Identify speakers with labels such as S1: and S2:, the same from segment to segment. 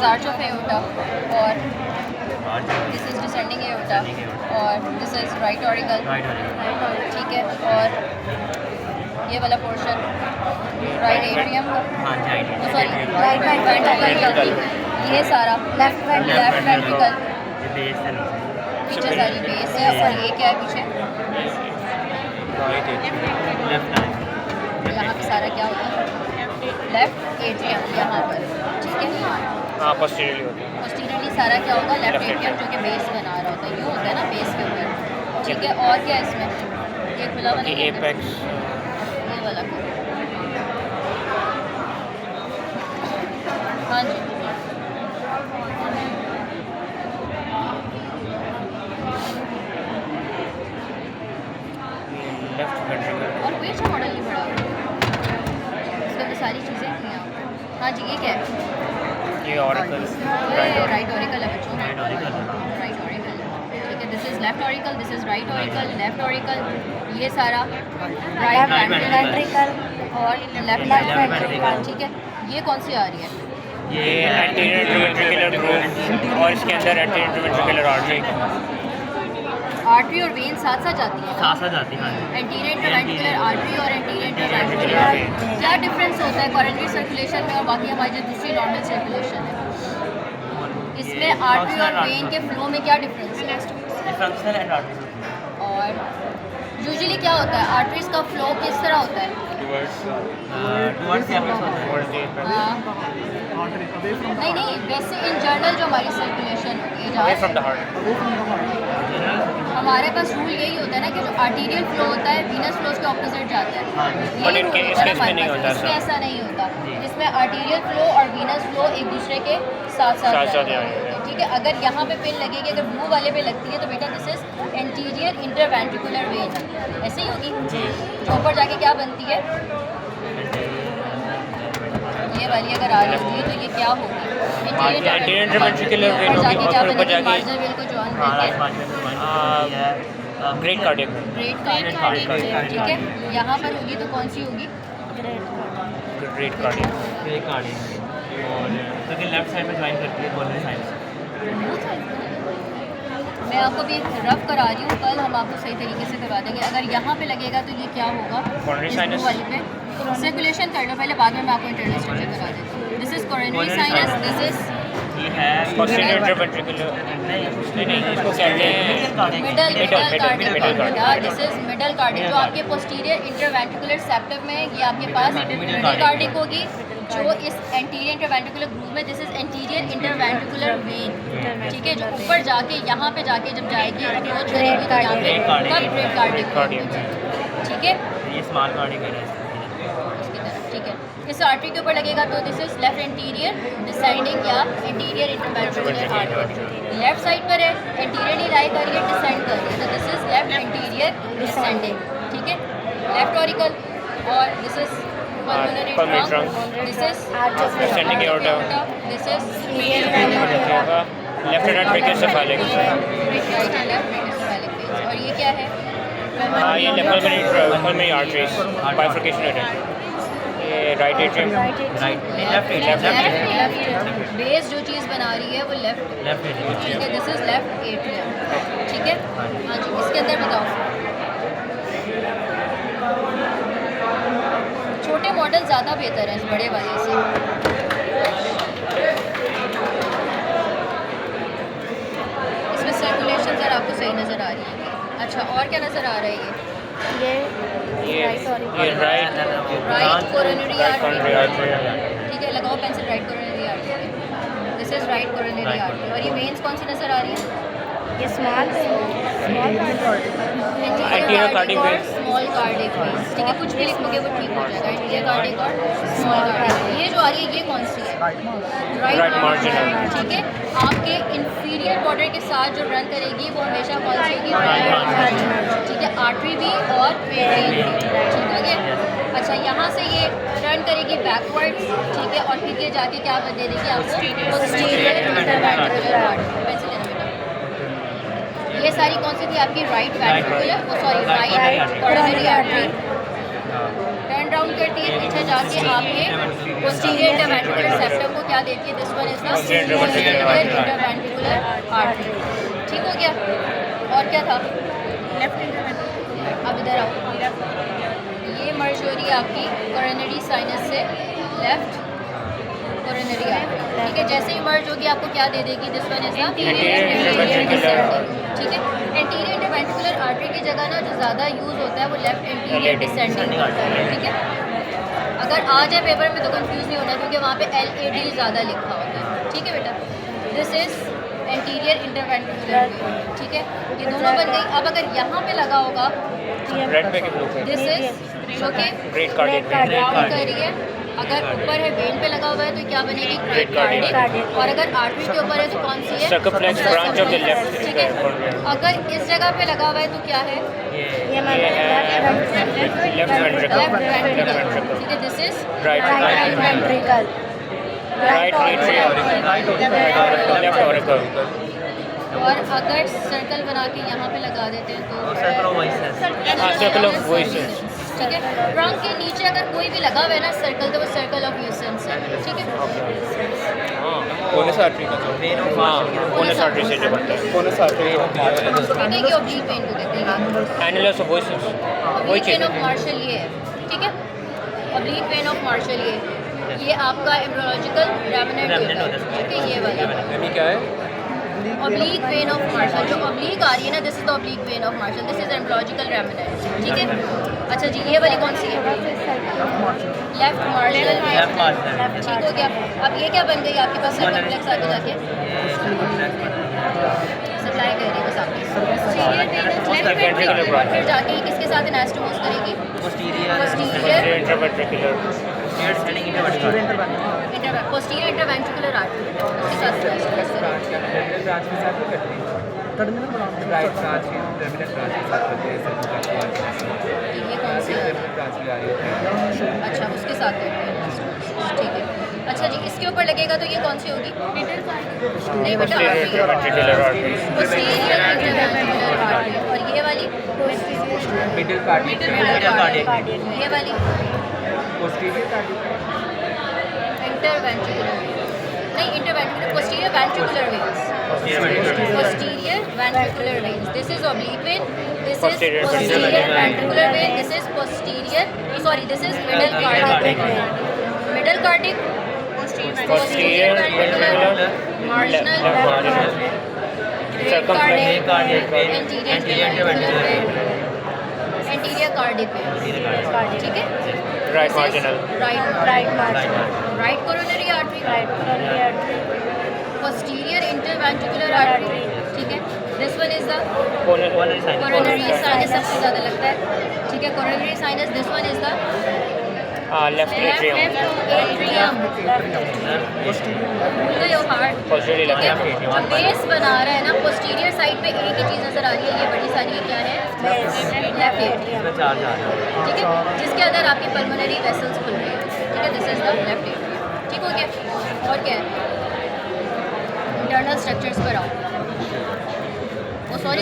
S1: Is arch of aorta और this is descending aorta और this is right auricle, ठीक है। और ये वाला portion right atrium, sorry right ventricle, ये सारा लेफ्ट वेंट्रिकल, पीछे सारी बेस है। और ये क्या है पीछे, यहाँ पे सारा क्या होता है, लेफ्ट एट्रियम यहाँ पर, ठीक है।
S2: हाँ पोस्टीरियरली होता है।
S1: पोस्टीरियरली सारा क्या होगा, लेफ्ट एट्रियम जो कि बेस बना रहा होता है, यूँ होता है ना बेस के ऊपर, ठीक है। और क्या है इसमें, ये खुला वाला
S2: एपेक्स,
S1: ये वाला, हाँ जी।
S2: Left ventricle.
S1: और कोई अच्छा मॉडल नहीं पड़ा इसका, तो सारी चीज़ें थी यहाँ पर। हाँ जी, ये क्या है,
S2: ये ऑरिकल,
S1: राइट ऑरिकल है बच्चों, राइट ऑरिकल, ठीक है। This is left auricle, this is right auricle, left auricle, ये सारा राइट वेंट्रिकल और लेफ्ट वेंट्रिकल, ठीक है। ये कौन सी आ रही है,
S2: ये एंटीरियर इंटरवेंट्रिकुलर ग्रूव और इसके अंदर एंटीरियर इंटरवेंट्रिकुलर आर्टरी।
S1: आर्टरी और वेन साथ साथ जाती है, एंटीरियर इंटरवेंट्रिकुलर आर्टरी और एंटीरियर इंटरवेंट्रिकुलर। क्या डिफरेंस होता है कोरोनरी सर्कुलेशन में और बाकी हमारी जो दूसरी नॉर्मल सर्कुलेशन है, इसमें आर्टरी और वेन के फ्लो में क्या डिफरेंस है? और यूजुअली क्या होता है, आर्टरीज का फ्लो किस तरह होता है, नहीं वैसे इन जनरल जो हमारी सर्कुलेशन होती है, हमारे पास रूल यही होता है ना कि जो आर्टीरियल फ्लो होता है वीनस फ्लो के ऑपोजिट जाता है, यही होता है हमारे पास। इसमें ऐसा नहीं होता, इसमें आर्टीरियल फ्लो और वीनस फ्लो एक दूसरे के साथ साथ जाते हैं, ठीक है। अगर यहाँ पे पिन लगेगी, अगर ब्लू वाले पे लगती है तो बेटा this is anterior interventricular when, ऐसे ही होगी। जो ऊपर जाके क्या बनती है, ये वाली अगर आ रही होती है तो ये क्या होगी,
S2: एंटीरियर इंटरवेंट्रिकुलर वेन होगी और फिर ऊपर जाके
S1: मार्जिनल वेन को जॉइन करके
S2: ग्रेट कार्डियक,
S1: ठीक है। यहाँ पर होगी तो कौन सी होगी,
S2: ग्रेट कार्डियक।
S3: और लेफ्ट साइड में ज्वाइन करती है कोरोनरी साइड से।
S1: मैं आपको भी रफ करा रही हूँ, कल हम आपको सही तरीके से करवा देंगे। अगर यहाँ पे लगेगा तो ये क्या होगा,
S2: कोरोनरी साइनस
S1: वाली पे सर्कुलेशन कर लो पहले, बाद में मैं आपको इंटरनल स्ट्रक्चर करा देती हूँ। This is coronary sinus, this is
S3: ये है
S2: पोस्टीरियर इंटरवेंट्रिकुलर, नहीं इसको कहते हैं
S1: middle cardiac, this is middle cardiac, जो आपके पोस्टीरियर इंटरवेंट्रिकुलर सेप्टम में, ये आपके पास मिडल कार्डियक होगी। जो इस एंटीरियर इंटरवेंट्रिकुलर ग्रूव में, this is anterior interventricular when, ठीक है। जो ऊपर जाके यहाँ पे जाके जब जाएगी अप्रोच करेगी तो यहाँ पे कब ग्रेट कार्डियक, ठीक है,
S3: ये स्मॉल कार्डियक है
S1: इसकी तरफ, ठीक है। इस आर्टरी के ऊपर लगेगा तो this is left anterior descending या anterior interventricular artery. Left side पर है, एंटीरियरली लाई कर रही है, डिसेंड कर रही है, तो this is left anterior descending, ठीक है। लेफ्ट ऑरिकल और this is pulmonary trunk, this is
S2: ascending aorta,
S1: this is
S2: left hand brachiocephalic,
S1: right and left brachiocephalic veins। और ये क्या है,
S2: ये पल्मोनरी आर्टरीज बाइफर्केशन है, ये राइट एट्रियम,
S1: बेस जो चीज़ बना रही है वो लेफ्ट, ठीक है। दिस इज लेफ्ट एट्रियम, ठीक है। हाँ जी, इसके अंदर बताओ, छोटे मॉडल ज़्यादा बेहतर है इस बड़े वाले से। इसमें सर्कुलेशन सर आपको सही नज़र आ रही है। अच्छा, और क्या नज़र आ रहा है,
S2: ये राइट
S1: कोरोनरी आर्टरी, ठीक है। लगाओ pencil, right coronary artery, this is right coronary artery. और ये वेन्स कौन सी नज़र आ रही है, ये small
S2: anterior cardiac vein,
S1: small cardiac veins, ठीक है। कुछ भी लिखोगे वो ठीक हो जाएगा, एंटीरियर कार्डियक और स्मॉल कार्डियक। ये जो आ रही है ये कौन सी है, राइट मार्जिनल, ठीक है। आपके इंफीरियर बॉर्डर के साथ जो रन करेगी वो हमेशा कौन सी होगी, राइट मार्जिनल, ठीक है। आर्टरी भी और वेन भी, ठीक है। अच्छा, यहाँ से ये टर्न करेगी बैकवर्ड्स, ठीक है। और फिर ये जाके क्या दे देगी आपको, पोस्टीरियर इंटरवेंट्रिकुलर आर्टरी। ये सारी कौन सी थी आपकी, right ventricular, sorry right coronary artery, turn round करती है, पीछे जाके आपके पोस्टीरियर इंटरवेंट्रिकुलर सेप्टम को क्या क्या देती है? This one is the
S2: Posterior interventricular
S1: interventricular artery. ठीक हो गया? और क्या था? अब इधर आओ, ये मर्ज हो रही है आपकी कोरोनरी साइनस से लेफ्ट कोरोनरी आर्टरी। ठीक है, जैसे ही मर्ज होगी आपको क्या दे देगी? दिस वन इज द ठीक है। एंटीरियर इंटरवेंट्रिकुलर आर्टरी की जगह ना जो ज़्यादा यूज़ होता है वो लेफ्ट एंटीरियर डिसेंडिंग होता है। ठीक है, अगर आ जाए पेपर में तो कंफ्यूज नहीं होना क्योंकि वहाँ पे LAD ज़्यादा लिखा होता है। ठीक है बेटा, दिस इज़ एंटीरियर इंटरवेंट्रिकुलर। ठीक है, ये दोनों बन गई। अब अगर यहाँ पे लगा होगा
S2: रेड पे के ब्लू पे
S1: दिस इज जो कि
S2: ग्रेट कार्डियक
S1: ब्राउन कर रही है, अगर ऊपर है वेन पे लगा हुआ है तो क्या बनेगी? Great cardiac. और अगर आर्टरी के ऊपर है तो कौन सी है?
S2: Circumflex branch of the left.
S1: ठीक है, अगर इस जगह पे लगा हुआ है तो क्या है?
S2: Left ventricle.
S1: ठीक है, this is
S2: right
S4: ventricle.
S2: Right left auricle.
S1: और अगर सर्कल बना के यहाँ पे लगा देते हैं तो
S3: circle of voices.
S2: Circle of voices.
S1: ठीक है, ट्रंक के नीचे अगर कोई भी लगा हुआ है ना सर्कल, तो वो सर्कल ऑफ यूसेंस है। ठीक है,
S2: कोनस आर्टरी का जो
S3: वेन ऑफ
S2: हाँ कोनस आर्टरी से जो बनता है कोनस आर्टरी
S1: बेटे ये ऑब्लिक वेन को कहते हैं।
S2: एनुलस ऑफ वॉइसेस वही
S1: ऑब्लिक
S2: चीज़
S1: वेन ऑफ मार्शल ये है। ठीक है, ऑब्लिक वेन ऑफ मार्शल ये आपका एम्ब्रोलॉजिकल रेमिनेंट होता है। ठीक है, ये वाला
S2: क्या है?
S1: Oblique vein of Marshall. जो ऑब्लिक आ रही है ना, this is the oblique vein of Marshall, this is embryological remnant. ठीक है, अच्छा जी, ये वाली कौन सी है? Left Marshall.
S3: Left Marshall.
S1: ठीक हो गया। अब ये क्या बन गई आपके पास? सर्कमफ्लेक्स आगे जाके सप्लाई कर रही है बस आपकी। और फिर जाके ये किसके साथ एनास्टोमोस करेगी?
S3: Posterior
S1: posterior
S3: descending interventricular
S1: posterior interventricular artery उसके साथ एनास्टोमोस करेगी। ये कौन सी है? अच्छा, उसके साथ करती है एनास्टोमोस। ठीक है, अच्छा जी, इसके ऊपर लगेगा तो ये कौन सी होगी? नहीं बेटा,
S2: interventricular artery.
S1: Posterior interventricular artery. और ये वाली
S3: मिडिल कार्डियक।
S1: ये वाली इंटरवेंट्रिकुलर नहीं, interventricular posterior ventricular veins. Posterior ventricular veins. This is oblique vein. This is
S2: Posterior
S1: posterior ventricular vein. This is posterior. Sorry, this is middle cardiac vein. Middle cardiac.
S2: Posterior ventricular
S1: Marginal.
S2: left marginal
S1: Great cardiac.
S3: cardiac vein.
S1: Anterior ventricular vein. Anterior cardiac vein. ठीक है?
S2: right marginal
S1: Right coronary artery. Posterior interventricular artery. ठीक है, this one is the coronary sinus सबसे ज़्यादा लगता है। ठीक है, coronary sinus. This one is the
S2: left atrium
S1: atrium. भूल गए हो heart.
S2: posteriorly
S1: ठीक
S2: left
S1: है,
S2: atrium
S1: जो बेस बना रहा है ना posterior side पे एक ही चीज़ नज़र आ रही है, ये बड़ी सारी क्या है? Left atrium. ठीक है, जिसके अंदर आपकी pulmonary vessels खुल रही है। ठीक है, this is the left atrium. ठीक हो गया? और क्या है? इंटरनल स्ट्रक्चर्स पर आओ। ओ सॉरी।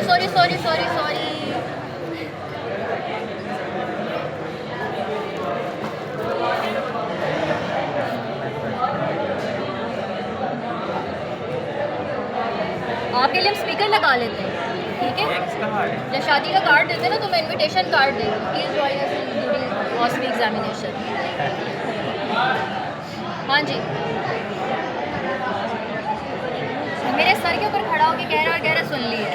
S1: आपके लिए हम स्पीकर लगा लेते हैं। ठीक है, जब शादी का कार्ड देते हैं ना तो मैं इनविटेशन कार्ड देती हूँ। प्लीज़ जॉइन अस ड्यूरिंग ऑस्मी एग्जामिनेशन। हाँ जी, मेरे सर के ऊपर खड़ा होकर कह रहा सुन ली है।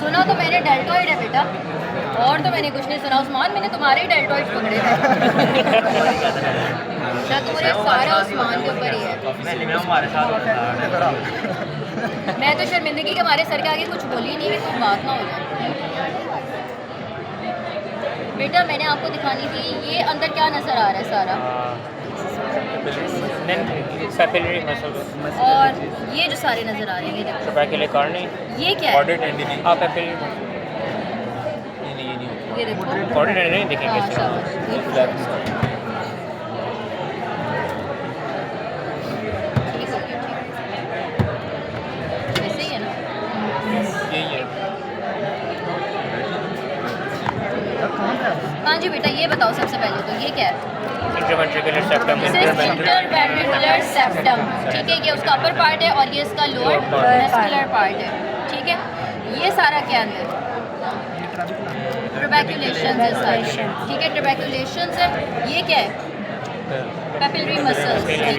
S1: सुना तो मैंने डेल्टॉइड है बेटा, और तो मैंने कुछ नहीं सुना। उस्मान, मैंने तुम्हारे ही डेल्टॉइड पकड़े थे। शक मुझे सारा उस्मान के ऊपर ही है। मैं तो शर्मिंदगी के हमारे सर के आगे कुछ बोली ही नहीं कि कुछ बात ना हो जाए। बेटा मैंने आपको दिखानी थी, ये अंदर क्या नज़र आ रहा है सारा,
S2: papillary muscle
S1: और ये जो सारे नज़र आ रहे हैं ये देखो,
S2: trabecular carni
S1: ये क्या है?
S2: आप papillary muscle
S1: ये देखो
S2: corded नहीं देखेंगे
S1: हाँ,
S2: इसका।
S1: शाबाश। ये ठीक हो गया, ठीक। ऐसे ही है ना?
S2: यही है।
S1: हाँ जी बेटा, ये बताओ सबसे पहले तो ये क्या है?
S2: Interventricular septum,
S1: this is interventricular septum, ठीक है, ये उसका अपर पार्ट है और ये इसका लोअर वेस्कुलर पार्ट है, ठीक है। ये सारा क्या है? ट्रबैक्यूलेशन है सारी, ठीक है, ट्रबैक्यूलेशन है। ये क्या है? पेपिलरी मसल्स, ठीक है।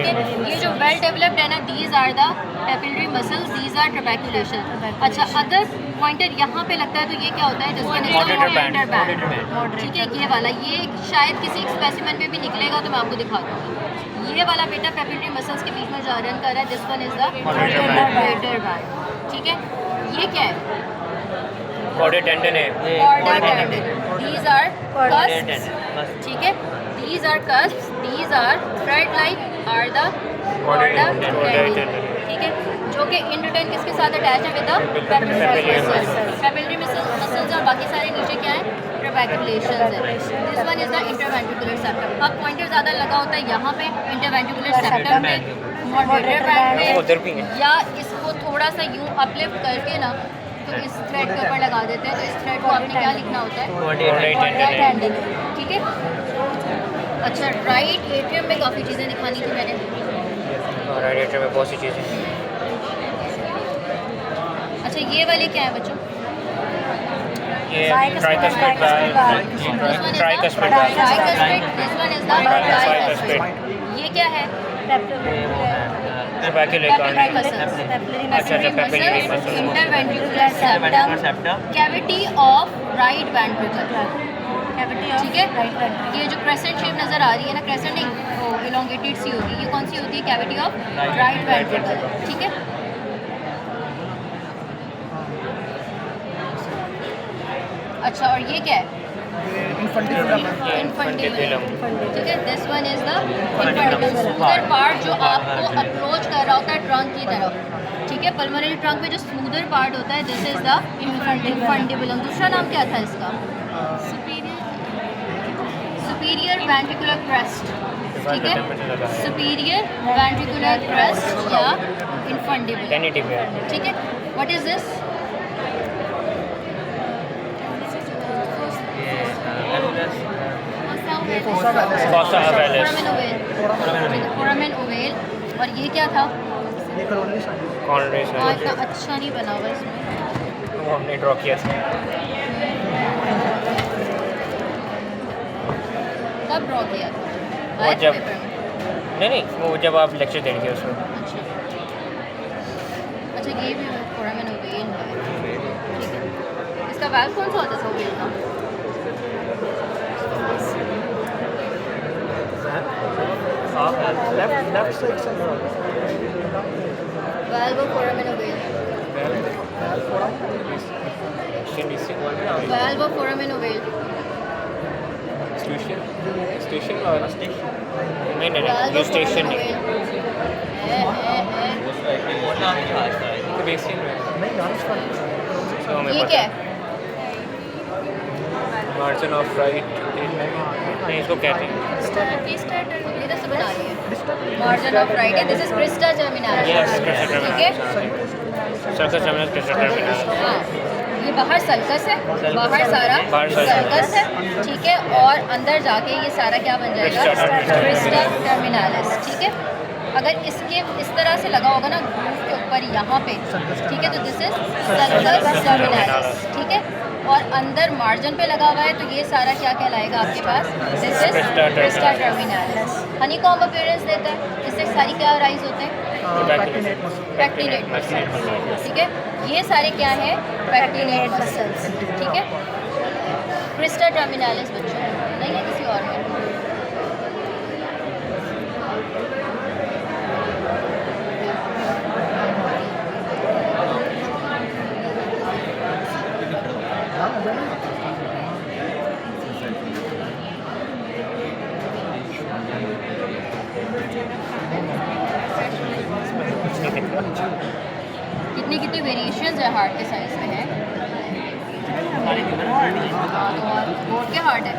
S1: ये जो वेल डेवलप्ड है ना, these are the papillary muscles, these are trabeculation. अच्छा, अदर पॉइंटर यहाँ पे लगता है तो ये क्या होता है?
S2: Mauditor band,
S1: ठीक है, ये वाला, ये शायद किसी स्पेसिमेन में भी निकलेगा तो मैं आपको दिखा दूँगी। ये वाला बेटा पेपिलरी मसल्स के बीच में जा रन कर रहा है, this one is the moderator band, ठीक है। ये क्या है?
S2: कॉर्डेड टेंडन है,
S1: chorda tendon, these are cusps, ठीक है, these are cusps, these are thread like are the chorda tendon, ठीक है, जो कि इंडोडेन किसके साथ अटैच है? विद द पेपिलरी मसल्स और बाकी सारे नीचे क्या है? ट्रबैक्यूलेशंस है। This one is the interventricular septum. अब पॉइंटर ज़्यादा लगा होता है यहाँ पे इंटरवेंट्रिकुलर सेप्टम पे, मॉडिटर बैंड
S2: उधर भी
S1: पे,
S2: है।
S1: या इसको थोड़ा सा यूँ अपलिफ्ट करके ना तो इस थ्रेड के ऊपर लगा देते हैं, तो इस थ्रेड को आपने क्या लिखना होता है?
S2: Chordae
S1: टेंडन, ठीक है। अच्छा, राइट एट्रियम में काफ़ी चीज़ें दिखानी थी मैंने।
S2: और रेडिएटर में बहुत सी चीज़ें।
S1: अच्छा, ये वाले क्या है बच्चों?
S2: ये tricuspid valve, tricuspid valve,
S1: tricuspid, this one is the tricuspid. ये क्या है?
S2: ट्रबैक्यूलर
S1: पेपिलरी मसल्स,
S2: अच्छा, papillary muscles,
S1: interventricular septum, cavity of right ventricle, ठीक है। ये जो क्रेसेंट शेप नज़र आ रही है ना, क्रेसेंट नहीं, वो इलोंगेटेड सी होगी, ये कौन सी होती है? कैविटी ऑफ राइट वेंट्रिकल, ठीक है। अच्छा, और ये क्या है?
S2: इन्फंटिबुलम,
S1: ठीक है, this one is the infundibulum, smoother part जो आपको अप्रोच कर रहा होता है ट्रंक की तरफ, ठीक है। पल्मोनरी ट्रंक में जो स्मूदर पार्ट होता है, दिस इज द इन्फंटिबुलम। दूसरा नाम क्या था इसका? सुपीरियर वेंट्रिकुलर क्रेस्ट, ठीक है, सुपीरियर वेंट्रिकुलर क्रेस्ट या इन्फंटिबुलम,
S2: टेनिटिबिया,
S1: ठीक है। What is this?
S2: Fossa ovalis,
S1: foramen ovale. और ये क्या था?
S2: कॉर्नरी
S1: हाँ, इतना अच्छा नहीं बना हुआ इसमें,
S2: वो हमने ड्रॉ किया था।
S1: कब ड्रॉ किया था?
S2: वो
S1: आया था
S2: जब
S1: पेपर में?
S2: नहीं, वो जब आप लेक्चर देंगे उसमें।
S1: अच्छा, अच्छा, ये भी फोरामेन ओवेल है, ठीक है। इसका वाल्व कौन सा होता था ओवेल का? Valve of foramen ovale, valve of foramen ovale,
S2: नहीं, जो स्टेशन नहीं,
S1: ये क्या है?
S2: मार्जिन ऑफ राइट, नहीं इसको कहते हैं।
S1: इधर से बना रही है, मार्जिन ऑफ राइट है, this is crista terminalis,
S2: Yes, crista
S1: ठीक है।
S2: Sulcus terminus, crista terminus.
S1: हाँ, ये बाहर सल्कस है, बाहर सारा
S2: बाहर
S1: सल्कस है, ठीक है, और अंदर जाके ये सारा क्या बन जाएगा? क्रिस्टा टर्मिनालिस, ठीक है। अगर इसके इस तरह से लगा होगा ना ग्रूव के ऊपर यहाँ पे, ठीक है, तो दिस इज सल्कस टर्मिनालिस, ठीक है। और अंदर मार्जिन पे लगा हुआ है तो ये सारा क्या कहलाएगा आपके पास? This is crista terminalis. Honeycomb appearance देता है, इससे सारी क्या राइज होते हैं? पैक्टिनेट मसल्स, ठीक है। ये सारे क्या है? पैक्टिनेट मसल्स, ठीक है। क्रिस्टा टर्मिनालिस बच्चों नहीं है किसी और में। कितनी कितनी वेरिएशंस है हार्ट के साइज में है। बोर्ड के हार्ट है,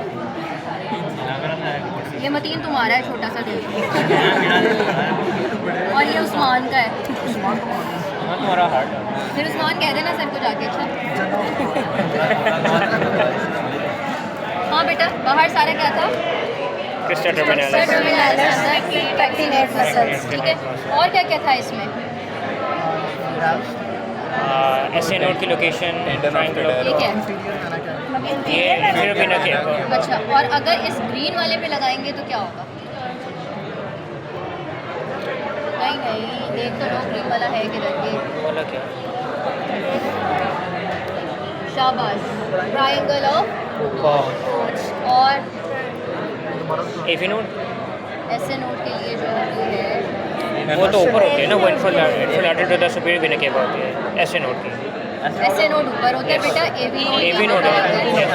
S1: ये मतीन तुम्हारा है छोटा सा दिल, और ये उस्मान का है।
S2: तुम्हारा हार्ट
S1: फिर उस्मान कह देना सर को जाके। अच्छा हाँ बेटा, बाहर सारा क्या था?
S2: क्रिस्टा टर्मिनालिस,
S1: पैक्टिनेट मसल्स, ठीक है। और क्या क्या था इसमें?
S2: एस ए नोड की लोकेशन, ट्रायंगल,
S1: ठीक है।
S2: ये इंफीरियर वेना केवा।
S1: अच्छा, और अगर इस ग्रीन वाले पे लगाएंगे तो क्या होगा? नहीं देख तो लो ग्रीन वाला है किधर के।
S2: बोला क्या?
S1: शाबाश, ट्रायंगल ऑफ और
S2: एवी नोड,
S1: ऐसे नोट के लिए जो है
S2: वो तो ऊपर होते हैं ना, वो infralateral to the superior vena cava होती है ऐसे नोड की।
S1: ऐसे नोट ऊपर होते हैं बेटा, एवी
S2: नोट है।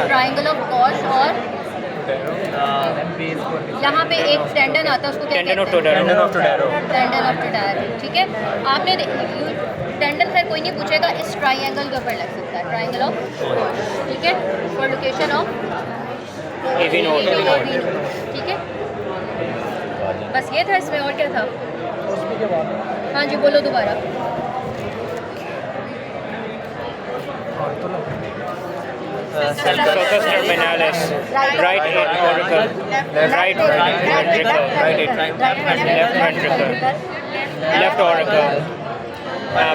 S1: ट्रायंगल ऑफ गॉश, और यहाँ पे एक टेंडन आता है, उसको क्या
S2: टेंडन ऑफ
S1: कहते हैं?
S2: टोडारो।
S1: टेंडन ऑफ टोडारो, ठीक है। आपने टेंडन खैर कोई नहीं पूछेगा, इस ट्रायंगल के ऊपर लग सकता है, ट्रायंगल ऑफ गॉश, ठीक है, for location of
S2: AV node,
S1: ठीक है। बस ये था इसमें, और क्या था? हाँ जी बोलो दोबारा।
S2: sulcus terminalis, right auricle, right ventricle, left ventricle, left auricle,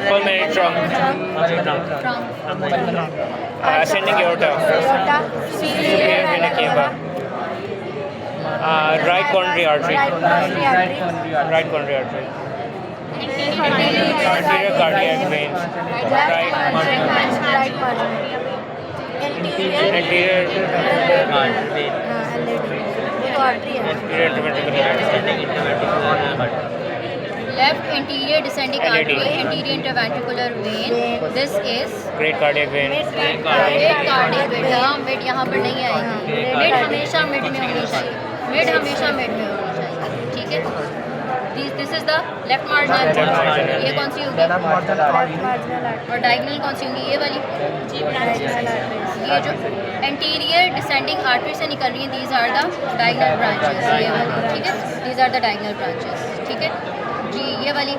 S2: pulmonary trunk, ascending aorta, superior vena cava, right coronary artery, anterior cardiac veins, right anterior
S1: Left anterior descending artery, anterior interventricular vein. This is
S2: great cardiac vein,
S1: great cardiac vein. हाँ, mid यहाँ पर नहीं आएगी। Mid हमेशा mid में होनी चाहिए। Mid हमेशा mid में होनी चाहिए, ठीक है। This is the left marginal. ये कौन सी होगी? और diagonal कौन सी होगी? ये वाली। ये जो anterior descending artery से निकल रही है, these are the diagonal branches, ये वाली, ठीक है। These are the diagonal branches, ठीक है जी। ये वाली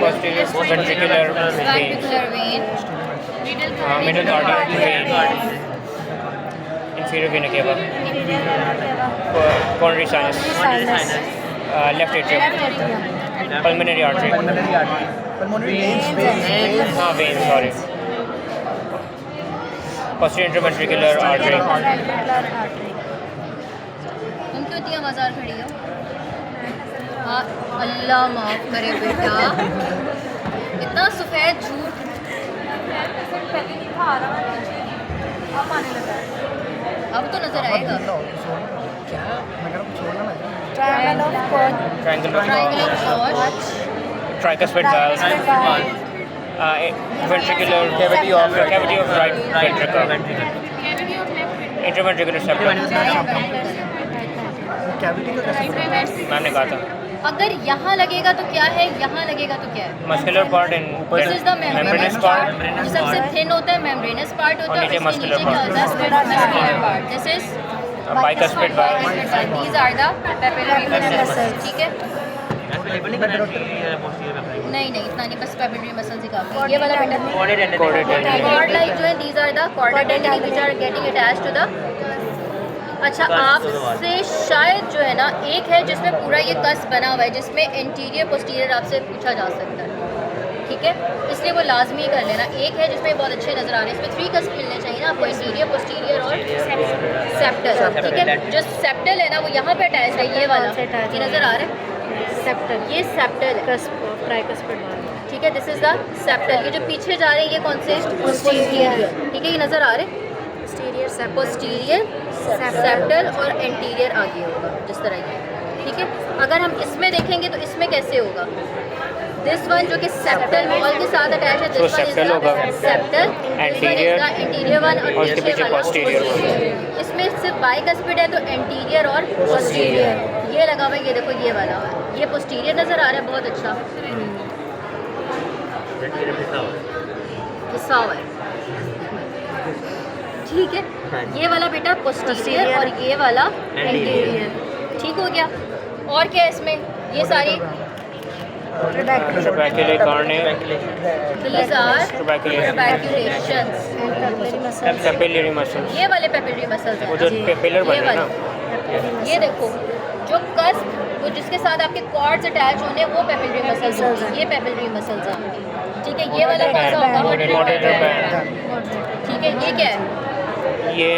S2: posterior ventricular vein,
S1: ventricular vein,
S2: middle cardiac vein, inferior vena cava, coronary sinus, left atrium, pulmonary artery, vein, sorry, posterior interventricular artery.
S1: तुम क्यों इतनी आवाज़ार खड़ी हो? हाँ, अल्लाह माफ़ करे बेटा, इतना सफ़ेद झूठ। अब तो नज़र आएगा।
S2: Triangle of
S1: gosh,
S2: tricuspid valve, ventricular cavity of right ventricle, interventricular septum. मैंने कहा था
S1: अगर यहाँ लगेगा तो क्या है, यहाँ लगेगा तो क्या है?
S2: muscular part and
S1: This is the
S2: membranous part,
S1: जो सबसे thin होता है membranous part होता
S2: और
S1: है,
S2: नीचे
S1: उसके
S2: muscular
S1: नीचे क्या
S2: part.
S1: होता है? Muscular part. This is
S2: bicuspid valve,
S1: these are the papillary muscles, ठीक है। नहीं इतना नहीं, बस papillary muscles ही काफी है। ये वाला बेटा
S2: chordate tendon,
S1: cord like जो है, these are the chordate tendon which are getting attached to the। अच्छा, आपसे शायद जो है ना एक है जिसमें पूरा ये कस बना हुआ है, जिसमें एंटीरियर पोस्टीरियर आपसे पूछा जा सकता है, ठीक है, इसलिए वो लाजमी कर लेना। एक है जिसमें बहुत अच्छे नज़र आ रहे हैं, इसमें 3 कस मिलने चाहिए ना आपको, एंटीरियर पोस्टीरियर और सेप्टल, ठीक है। जो सेप्टल है ना वो यहाँ पे अटैच है, ये वाला ये नज़र आ रहा है सेप्टल, ये सेप्टल ट्राइकस्पिड, ठीक है। This is the septal. ये जो पीछे जा रहे हैं ये कौन से? पोस्टीरियर, ठीक है, ये नज़र आ रहे हैं पोस्टीरियर, सेप्टल और एंटीरियर आगे होगा जिस तरह ये, ठीक है। अगर हम इसमें देखेंगे तो इसमें कैसे होगा? दिस वन जो कि सेप्टल वॉल के साथ अटैच है,
S2: तो सेप्टल होगा,
S1: सेप्टल, एंटीरियर वन और
S2: उसके पीछे पोस्टीरियर
S1: पोस्टीरियर। इसमें सिर्फ बाइकस्पिड है तो एंटीरियर और पोस्टीरियर ये लगा हुआ है, ये देखो ये वाला ये पोस्टीरियर नज़र आ रहा है, बहुत अच्छा हिस्सा हुआ है, ठीक है। ये वाला बेटा पोस्टीरियर और ये वाला एंटीरियर, ठीक हो गया। और क्या है इसमें? ये सारी
S2: trabecular carne,
S1: these are trabeculations,
S2: papillary muscles,
S1: ये वाले पेपिलरी मसल्स हैं,
S2: वो जो पेपिलर
S1: ये
S2: बने हैं
S1: वाले
S2: ना,
S1: ये देखो जो कस्प वो जिसके साथ आपके कॉर्ड्स अटैच होने वो पेपिलरी मसल्स होती है, ये पेपिलरी मसल्स हैं आपकी। ठीक है, ये वाला कौन सा होगा?
S2: Moderator band।
S1: ठीक है, ये क्या है?
S2: ये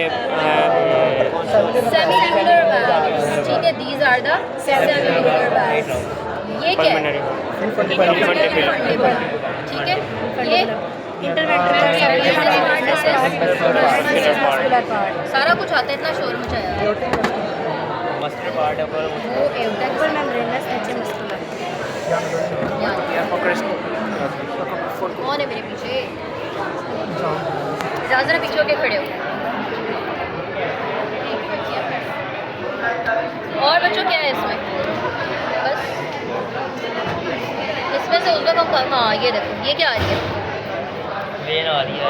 S1: सेमिलर बैंड्स। ठीक है, these are the similar bands. ये क्या है?
S2: pulmonary
S1: interventricular. ठीक है, ये सारा कुछ आता है, इतना शोर मचाया।
S3: मस्टर पार्ट है पर
S1: वो एवटेक्स कौन है मेरे पीछे? ज़रा पीछे होके खड़े हो। और बच्चों क्या है इसमें? बस इसमें से उसमें हम हाँ ये देखो ये क्या आ रही है?
S3: वेन आ रही है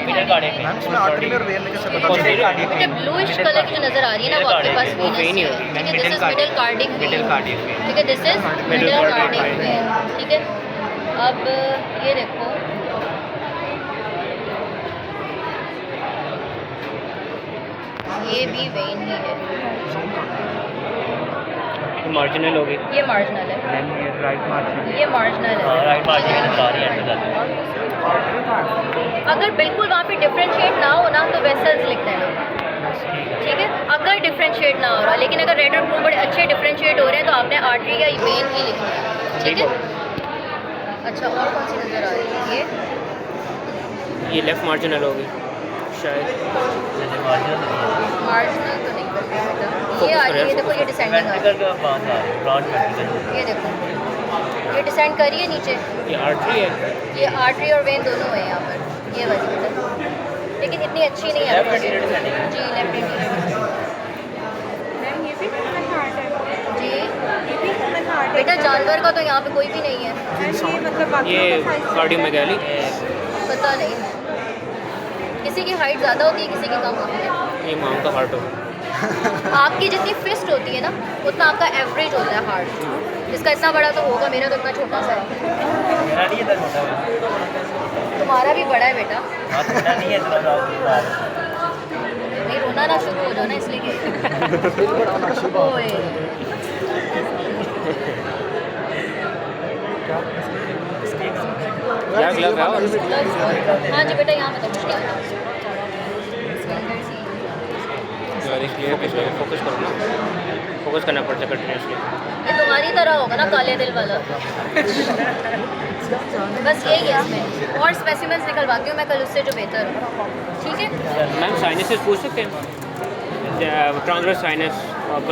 S3: मिडल कार्डियक में।
S4: इसमें आर्टरी और वेन में कैसे पता
S3: Posterior
S4: चलेगा?
S3: cardiac
S1: मुझे
S3: vein।
S1: ब्लूइश कलर की जो नज़र आ रही है ना वो आपके पास
S2: वो vein ही
S1: है।
S2: होती है।
S1: ठीक है, this is middle cardiac
S3: middle cardiac vein।
S1: ठीक है, this is middle cardiac when. ठीक है, अब ये देखो ये भी वेन ही है,
S2: मार्जिनल होगी।
S1: ये मार्जिनल है,
S4: राइट मार्जिन।
S1: ये मार्जिनल
S3: हाँ
S1: है।
S3: राइट मार्जिन में नजर आ रही है अंदर जाके।
S1: अगर बिल्कुल वहाँ पे डिफ्रेंशिएट ना हो ना तो वेसल्स लिखते हैं लोग। ठीक है, अगर डिफ्रेंशिएट ना हो रहा, लेकिन अगर रेड और ब्लू बड़े अच्छे डिफ्रेंशिएट हो रहे हैं तो आपने आर्टरी या वेन ही लिखना है। ठीक है, अच्छा और कौन सी नज़र आ रही है?
S2: ये लेफ्ट मार्जिनल होगी शायद।
S3: मार्जिन
S1: मार्जिनल तो नहीं कर रही बेटा, ये आ रही है, देखो ये डिसेंडिंग आ रही
S3: वेंट्रिकल का बात आ रही है ब्रॉड वेंट्रिकल।
S1: है, ये देखो ये डिसेंड कर रही है नीचे।
S2: ये आर्टरी है।
S1: ये आर्टरी और वेन दोनों है यहाँ पर, ये वाली बेटा, लेकिन इतनी अच्छी नहीं है।
S3: लेफ्ट एंटीरियर डिसेंडिंग है।
S1: जी लेफ्ट एंटीरियर जी बेटा, जानवर का तो यहाँ पे कोई भी नहीं है,
S2: ये कार्डियोमेगाली।
S1: पता नहीं, किसी की हाइट ज़्यादा होती है, किसी की कम होती है।
S2: ये माउंट का हार्ट होगा।
S1: आपकी जितनी फिस्ट होती है ना उतना आपका एवरेज होता है हार्ट। इसका इतना बड़ा तो होगा, मेरा तो इतना छोटा सा है।
S3: मेरा नहीं इतना छोटा है।
S1: तुम्हारा भी बड़ा है बेटा।
S3: हाँ छोटा नहीं है इतना ज़्यादा।
S1: नहीं रोना ना शुरू हो जाओ ना इसलिए कि ओए
S2: लग आओ।
S1: हाँ जी बेटा, यहाँ बताओ मुश्किल है।
S2: फोकस करो ना, फोकस करना पड़ता है कंटिन्यूसली।
S1: ये तुम्हारी तरह होगा ना काले दिल वाला। बस यही है इसमें, और स्पेसिमेंस निकलवाती हूँ मैं कल उससे जो बेहतर हो। ठीक है,
S2: मैम साइनसेस पूछ सकते हैं? Transverse sinus